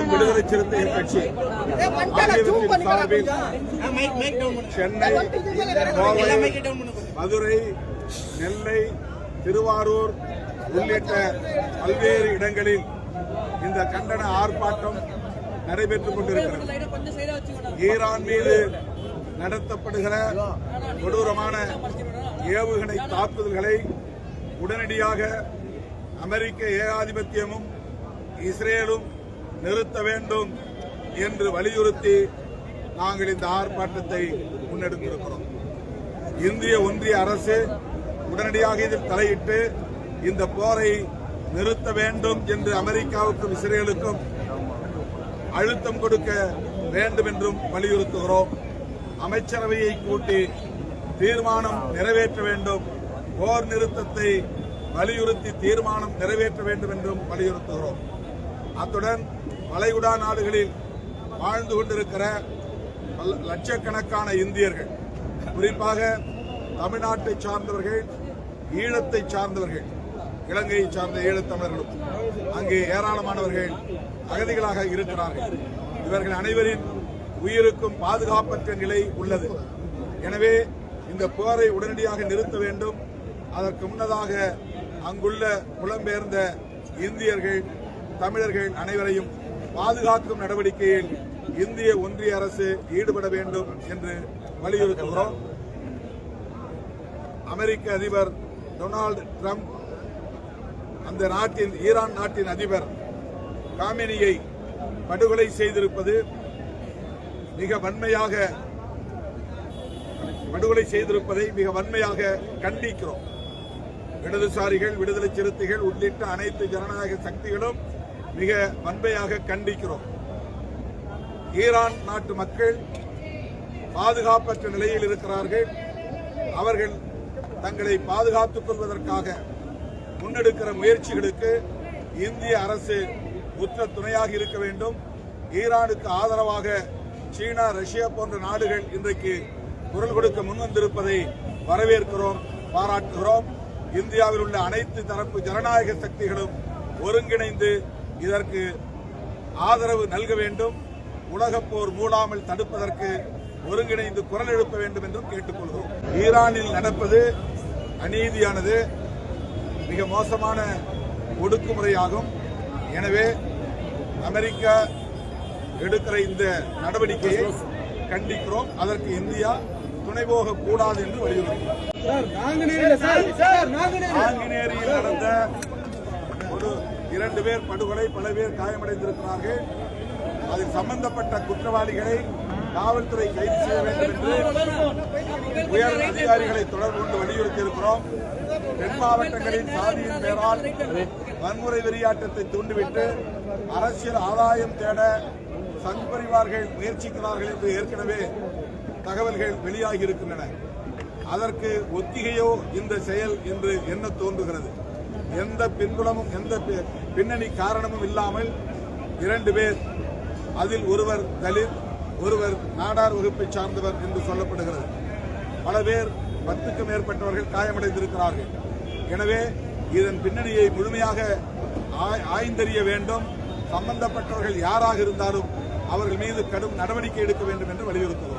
மற்றும் விடுதலை சிறுத்தைகள் கட்சி ஆகியவற்றின் சார்பில் சென்னை, கோவை, மதுரை, நெல்லை, திருவாரூர் உள்ளிட்ட பல்வேறு இடங்களில் இந்த கண்டன ஆர்ப்பாட்டம் நடைபெற்றுக் கொண்டிருக்கிறது. ஈரான் மீது நடத்தப்படுகிற கொடூரமான ஏவுகணை தாக்குதல்களை உடனடியாக அமெரிக்க ஏகாதிபத்தியமும் இஸ்ரேலும் நிறுத்த வேண்டும் என்று வலியுறுத்தி நாங்கள் இந்த ஆர்ப்பாட்டத்தை முன்னெடுத்திருக்கிறோம். இந்திய ஒன்றிய அரசு உடனடியாக இதில் தலையிட்டு இந்த போரை நிறுத்த வேண்டும் என்று அமெரிக்காவுக்கும் இஸ்ரேலுக்கும் அழுத்தம் கொடுக்க வேண்டும் என்றும் வலியுறுத்துகிறோம். அமைச்சரவையை கூட்டி தீர்மானம் நிறைவேற்ற வேண்டும், போர் நிறுத்தத்தை வலியுறுத்தி தீர்மானம் நிறைவேற்ற வேண்டும் என்றும் வலியுறுத்துகிறோம். அத்துடன் வளைகுடா நாடுகளில் வாழ்ந்து கொண்டிருக்கிற லட்சக்கணக்கான இந்தியர்கள், குறிப்பாக தமிழ்நாட்டை சார்ந்தவர்கள், ஈழத்தை சார்ந்தவர்கள், இலங்கையை சார்ந்த ஈழத்தமிழர்களும் அங்கே ஏராளமானவர்கள் அகதிகளாக இருக்கிறார்கள். இவர்கள் அனைவரின் உயிருக்கும் பாதுகாப்பற்ற நிலை உள்ளது. எனவே இந்த போரை உடனடியாக நிறுத்த வேண்டும். அதற்கு முன்னதாக அங்குள்ள புலம்பெயர்ந்த இந்தியர்கள், தமிழர்கள் அனைவரையும் பாதுகாக்கும் நடவடிக்கையில் இந்திய ஒன்றிய அரசு ஈடுபட வேண்டும் என்று வலியுறுத்துகிறோம். அமெரிக்க அதிபர் டொனால்டு டிரம்ப் அந்த நாட்டின் ஈரான் நாட்டின் அதிபர் காமெனியை படுகொலை செய்திருப்பது மிக வன்மையாக கண்டிக்கிறோம். இடதுசாரிகள், விடுதலை சிறுத்தைகள் உள்ளிட்ட அனைத்து ஜனநாயக சக்திகளும் மிக வன்மையாக கண்டிக்கிறோம். ஈரான் நாட்டு மக்கள் பாதுகாப்பற்ற நிலையில் இருக்கிறார்கள். அவர்கள் தங்களை பாதுகாத்துக் கொள்வதற்காக முன்னெடுக்கிற முயற்சிகளுக்கு இந்திய அரசு உற்ற துணையாக இருக்க வேண்டும். ஈரானுக்கு ஆதரவாக சீனா, ரஷ்யா போன்ற நாடுகள் இன்றைக்கு குரல் கொடுக்க முன்வந்திருப்பதை வரவேற்கிறோம், பாராட்டுகிறோம். இந்தியாவில் உள்ள அனைத்து தரப்பு ஜனநாயக சக்திகளும் ஒருங்கிணைந்து இதற்கு ஆதரவு நல்க வேண்டும். உலகப் போர் மூடாமல் தடுப்பதற்கு ஒருங்கிணைந்து குரல் எழுப்ப வேண்டும் என்றும் கேட்டுக்கொள்கிறோம். ஈரானில் நடப்பது அநீதியானது, மிக மோசமான ஒடுக்குமுறையாகும். எனவே அமெரிக்கா எடுக்கிற இந்த நடவடிக்கையை கண்டிக்கிறோம். அதற்கு இந்தியா துணை போகக்கூடாது என்று வலியுறுத்துகிறோம். நாங்குநேரியில் நடந்த ஒரு 2 பேர் படுகொலை, பல பேர் காயமடைந்திருக்கிறார்கள். அதில் சம்பந்தப்பட்ட குற்றவாளிகளை காவல்துறை கைது செய்ய வேண்டும் என்று உயர் அதிகாரிகளை தொடர்பு கொண்டு வலியுறுத்தியிருக்கிறோம். தென் மாவட்டங்களில் சாதியின் பெயரால் வன்முறை வெறியாட்டத்தை தூண்டிவிட்டு அரசியல் ஆதாயம் தேட சங் பரிவார்கள் முயற்சிக்கிறார்கள் என்று ஏற்கனவே தகவல்கள் வெளியாகி இருக்கின்றன. அதற்கு ஒத்திகையோ இந்த செயல் என்று எண்ண தோன்றுகிறது. எந்த பின்புலமும் எந்த பின்னணி காரணமும் இல்லாமல் 2 பேர், அதில் ஒருவர் தலித், ஒருவர் நாடார் வகுப்பை சார்ந்தவர் என்று சொல்லப்படுகிறது. பல பேர் 10க்கும் மேற்பட்டவர்கள் காயமடைந்திருக்கிறார்கள். எனவே இதன் பின்னணியை முழுமையாக ஆய்ந்தறிய வேண்டும். சம்பந்தப்பட்டவர்கள் யாராக இருந்தாலும் அவர்கள் மீது கடும் நடவடிக்கை எடுக்க வேண்டும் என்று வலியுறுத்துகிறோம்.